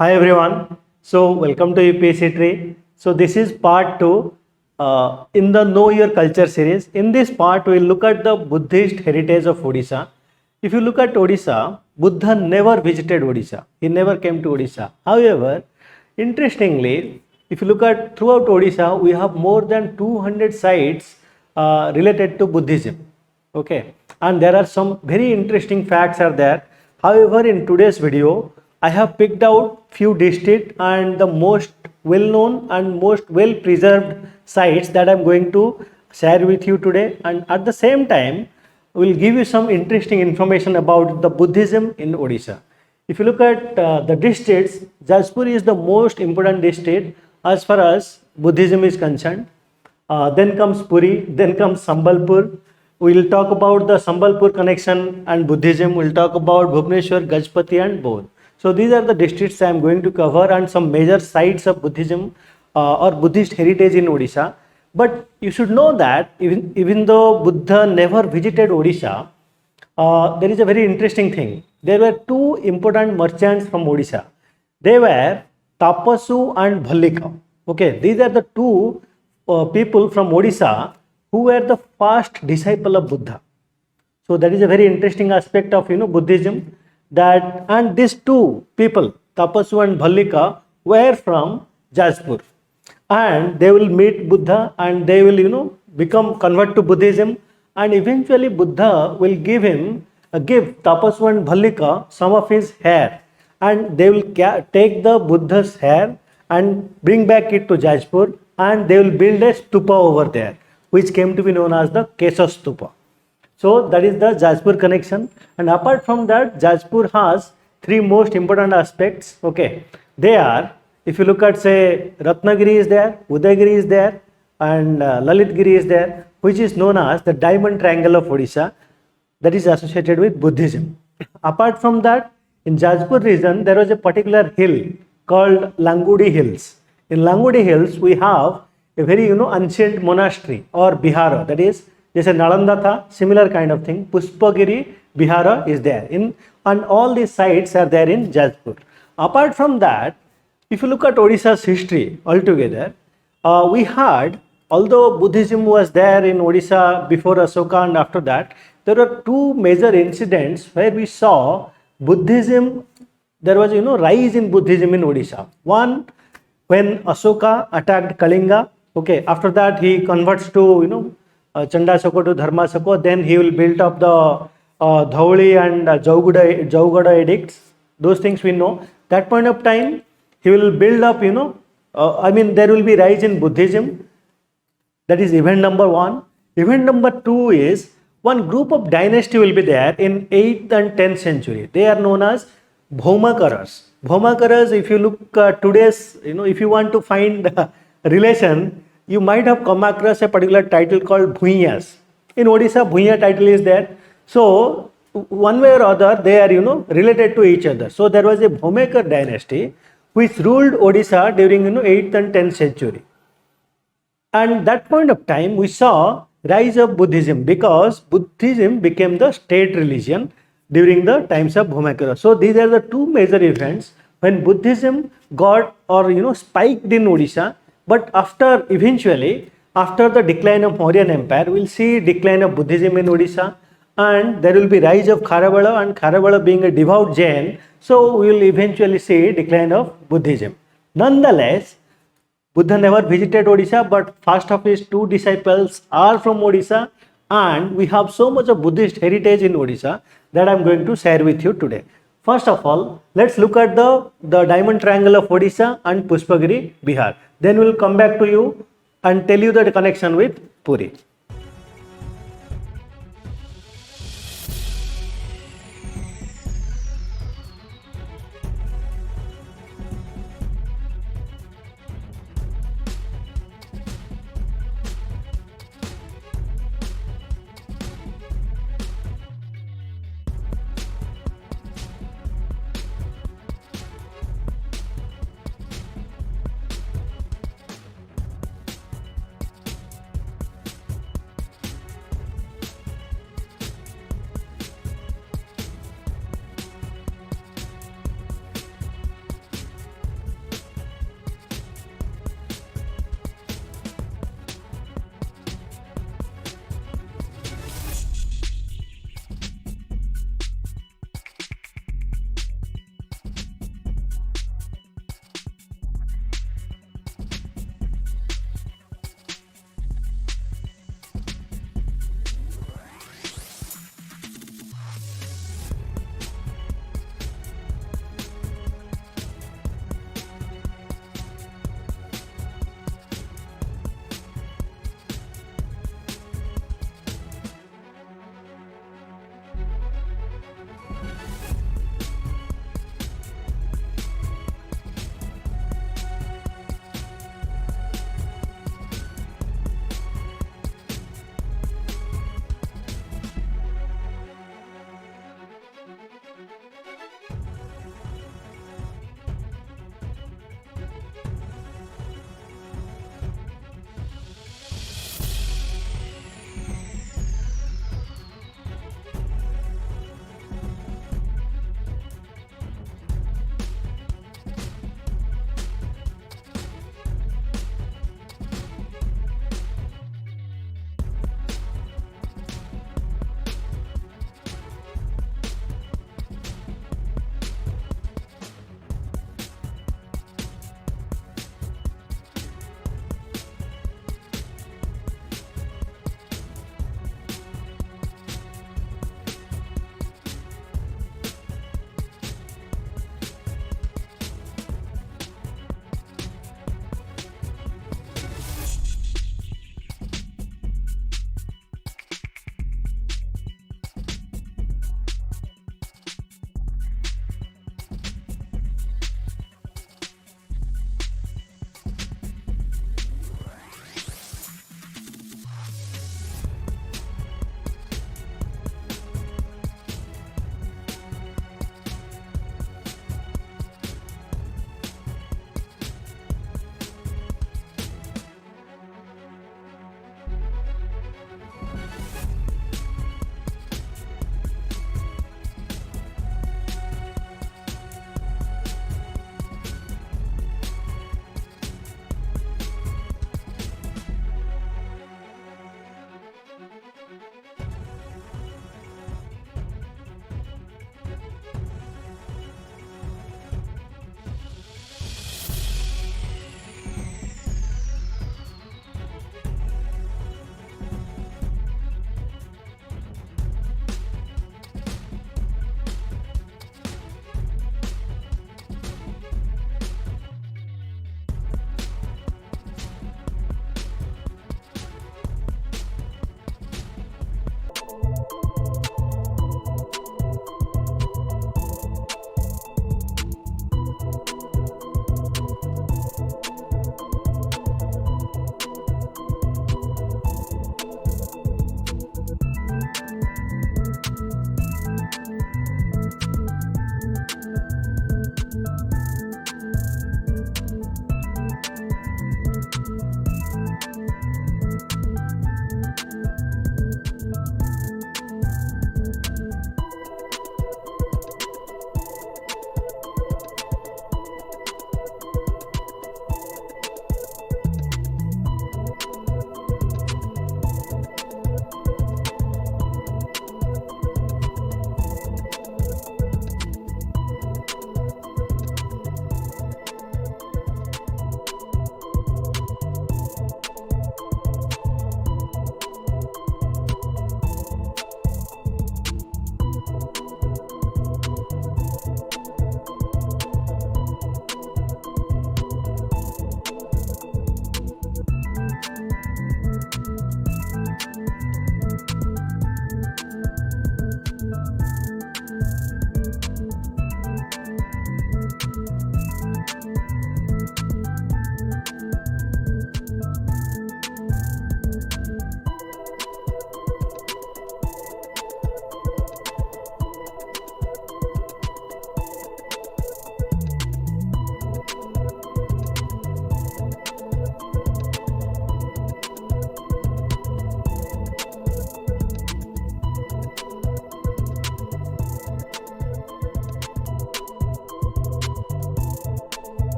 Hi everyone. So welcome to UPSC Tree. So this is part 2 in the Know Your Culture series. In this part we will look at the Buddhist heritage of Odisha. If you look at Odisha, Buddha never visited Odisha. He never came to Odisha. However, interestingly, if you look at throughout Odisha, we have more than 200 sites related to Buddhism. Okay, and there are some very interesting facts are there. However, in today's video I have picked out few districts and the most well known and most well preserved sites that I'm going to share with you today, and at the same time will give you some interesting information about the Buddhism in Odisha. If you look at the districts, Jajpur is the most important district as far as Buddhism is concerned. Then comes Puri, then comes Sambalpur. We will talk about the Sambalpur connection and Buddhism. We will talk about Bhubaneswar, Gajpati and Bodh. So these are the districts I am going to cover and some major sites of Buddhism or Buddhist heritage in Odisha. But you should know that even though Buddha never visited Odisha, there is a very interesting thing. There were two important merchants from Odisha. They were Tapassu and Bhallika. Okay, these are the two people from Odisha who were the first disciple of Buddha. So that is a very interesting aspect of Buddhism, that and these two people Tapassu and Bhallika were from Jajpur, and they will meet Buddha and they will become convert to Buddhism, and eventually Buddha will give Tapassu and Bhallika some of his hair, and they will take the Buddha's hair and bring back it to Jajpur, and they will build a stupa over there which came to be known as the Kesha Stupa. So that is the Jajpur connection, and apart from that, Jajpur has three most important aspects. Okay, they are, if you look at say Ratnagiri is there, Udayagiri is there, and Lalitgiri is there, which is known as the Diamond Triangle of Odisha, that is associated with Buddhism. Apart from that, in Jajpur region there was a particular hill called Langudi Hills. In Langudi Hills we have a very ancient monastery or Bihara, that is जैसे Nalanda tha, similar kind of thing. Pushpagiri Bihara is there in, and all these sites are there in Jajpur. Apart from that, if you look at Odisha's history altogether, we had, although Buddhism was there in Odisha before Ashoka and after that, there were two major incidents where we saw Buddhism, there was rise in Buddhism in Odisha. One, when Ashoka attacked Kalinga. Okay, after that he converts to Chandashoka to Dharmashoka, then he will build up the Dhauli and Jaugada edicts. Those things we know. That point of time, he will build up, there will be rise in Buddhism. That is event number one. Event number two is one group of dynasty will be there in 8th and 10th century. They are known as Bhomakaras. Bhomakaras, if you look today's, if you want to find relation, you might have come across a particular title called Bhuiyas. In Odisha, Bhuiya title is there. So, one way or other, they are, related to each other. So, there was a Bhomekar dynasty which ruled Odisha during, 8th and 10th century. And that point of time, we saw rise of Buddhism because Buddhism became the state religion during the times of Bhomekara. So, these are the two major events when Buddhism got or, spiked in Odisha. But eventually, after the decline of Mauryan Empire, we will see decline of Buddhism in Odisha, and there will be rise of Kharavada, and Kharavada being a devout Jain, so we will eventually see decline of Buddhism. Nonetheless, Buddha never visited Odisha, but first of his two disciples are from Odisha, and we have so much of Buddhist heritage in Odisha that I am going to share with you today. First of all, let's look at the Diamond Triangle of Odisha and Pushpagiri, Bihar. Then we will come back to you and tell you the connection with Puri.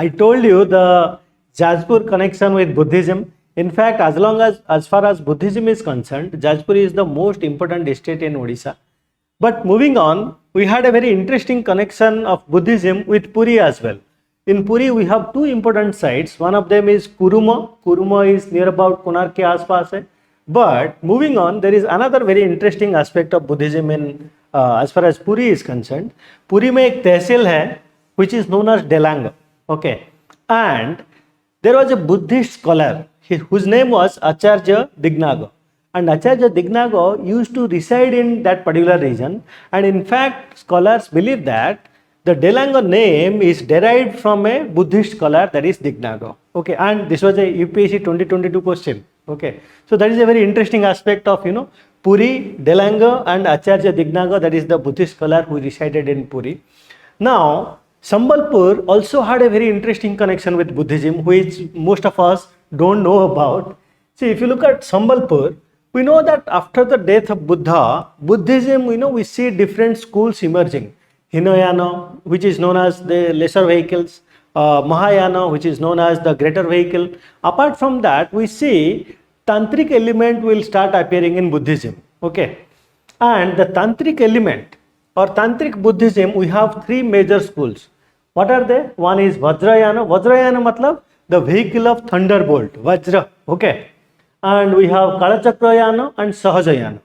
I told you the Jajpur connection with Buddhism. In fact, as far as Buddhism is concerned, Jajpur is the most important state in Odisha. But moving on, we had a very interesting connection of Buddhism with Puri as well. In Puri, we have two important sites. One of them is Kuruma. Kuruma is near about Konark ke aaspaas hai. But moving on, there is another very interesting aspect of Buddhism in as far as Puri is concerned. Puri में एक तहसील है which is known as Delanga. Okay, and there was a Buddhist scholar whose name was Acharya Dignaga. And Acharya Dignaga used to reside in that particular region. And in fact, scholars believe that the Delanga name is derived from a Buddhist scholar, that is Dignaga. Okay, and this was a UPSC 2022 question. Okay, so that is a very interesting aspect of Puri, Delanga, and Acharya Dignaga, that is the Buddhist scholar who resided in Puri. Now, Sambalpur also had a very interesting connection with Buddhism, which most of us don't know about. See, if you look at Sambalpur, we know that after the death of Buddha, Buddhism, we see different schools emerging. Hinayana, which is known as the lesser vehicles, Mahayana, which is known as the greater vehicle. Apart from that, we see tantric element will start appearing in Buddhism. Okay, and the tantric element or tantric Buddhism, we have three major schools. What are they? One is Vajrayana. Vajrayana matlab the vehicle of thunderbolt, Vajra. Okay, and we have Kalachakrayana and Sahajayana.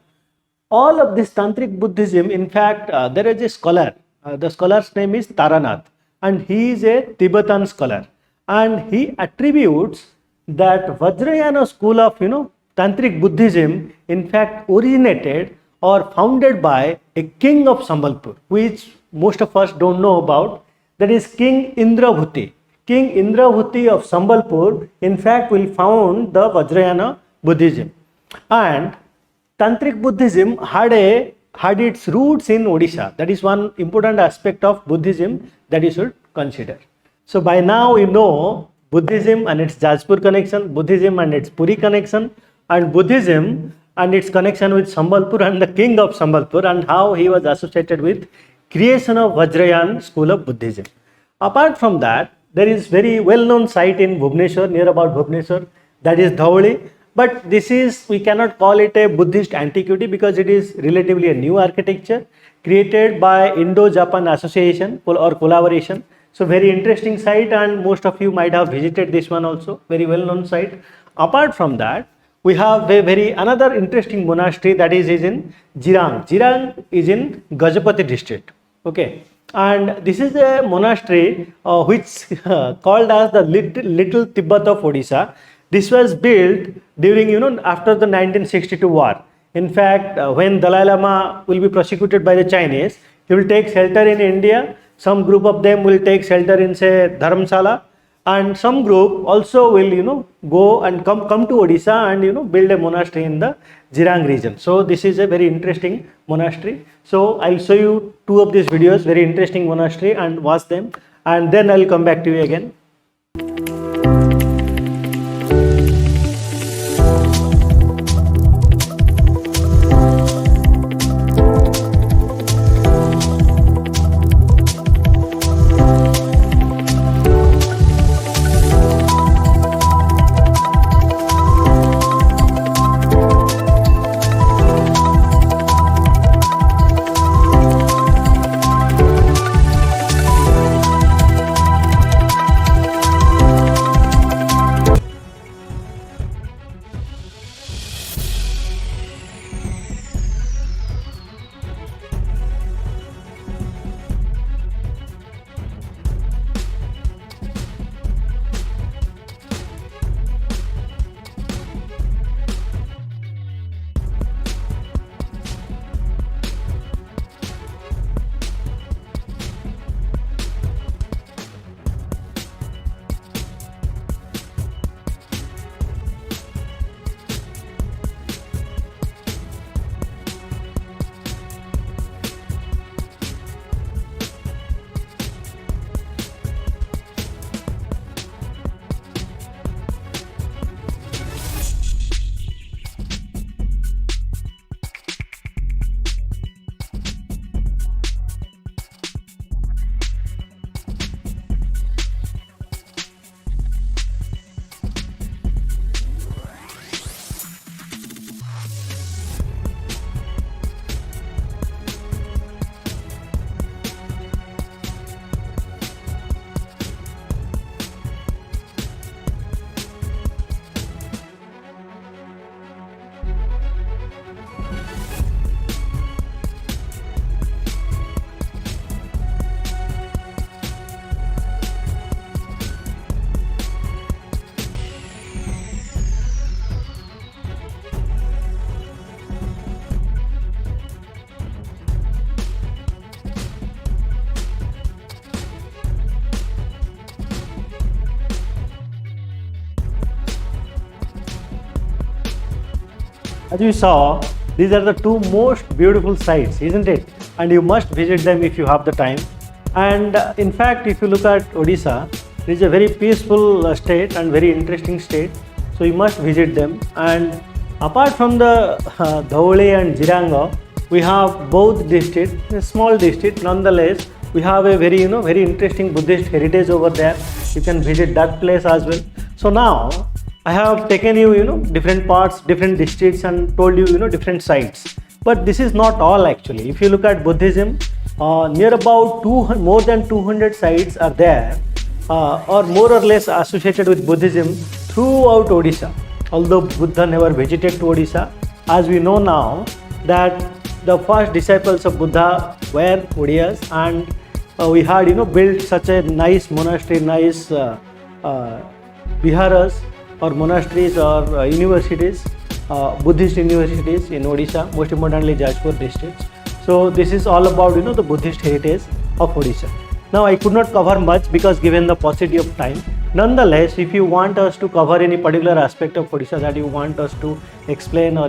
All of this tantric Buddhism, in fact, there is a scholar. The scholar's name is Taranath, and he is a Tibetan scholar, and he attributes that Vajrayana school of tantric Buddhism in fact originated or founded by a king of Sambalpur, which most of us don't know about. That is King Indrabhuti. King Indrabhuti of Sambalpur in fact will found the Vajrayana Buddhism. And tantric Buddhism had its roots in Odisha. That is one important aspect of Buddhism that you should consider. So by now you know Buddhism and its Jajpur connection, Buddhism and its Puri connection, and Buddhism and its connection with Sambalpur and the king of Sambalpur, and how he was associated with creation of Vajrayana school of Buddhism. Apart from that, there is very well known site in Bhubaneswar, near about Bhubaneswar, that is Dhauli. But this is, we cannot call it a Buddhist antiquity because it is relatively a new architecture created by Indo-Japan Association or collaboration. So very interesting site, and most of you might have visited this one also, very well known site. Apart from that, we have another interesting monastery that is in Jirang. Jirang is in Gajapati district. Okay, and this is a monastery which called as the little Tibet of Odisha. This was built during after the 1962 war. In fact, when Dalai Lama will be prosecuted by the Chinese, he will take shelter in India. Some group of them will take shelter in say Dharamsala, and some group also will go and come to Odisha and build a monastery in the Jirang region. So this is a very interesting monastery. So I'll show you two of these videos, very interesting monastery, and watch them, and then I'll come back to you again. As you saw, these are the two most beautiful sites, isn't it? And you must visit them if you have the time. And in fact, if you look at Odisha, it is a very peaceful state and very interesting state. So you must visit them. And apart from the Dhauli and Jiranga, we have both district, a small district. Nonetheless, we have a very very interesting Buddhist heritage over there. You can visit that place as well. So now I have taken you different parts, different districts, and told you different sites. But this is not all actually. If you look at Buddhism, near about more than 200 sites are there, or more or less associated with Buddhism throughout Odisha. Although Buddha never visited to Odisha, as we know now that the first disciples of Buddha were odias, and we had built such a nice monastery, nice viharas or monasteries or universities, Buddhist universities in Odisha, most importantly Jajpur districts. So this is all about the Buddhist heritage of Odisha. Now I could not cover much because given the paucity of time. Nonetheless, if you want us to cover any particular aspect of Odisha that you want us to explain or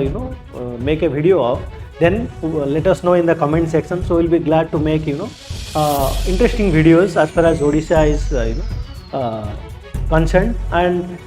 make a video of, then let us know in the comment section. So we'll be glad to make interesting videos as far as Odisha is concerned. And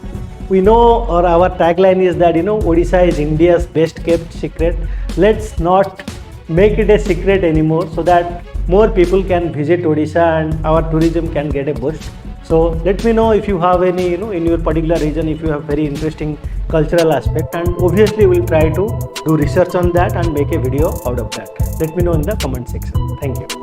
we know, or our tagline is that Odisha is India's best kept secret. Let's not make it a secret anymore, so that more people can visit Odisha and our tourism can get a boost. So let me know if you have any in your particular region, if you have very interesting cultural aspect, and obviously we'll try to do research on that and make a video out of that. Let me know in the comment section. Thank you.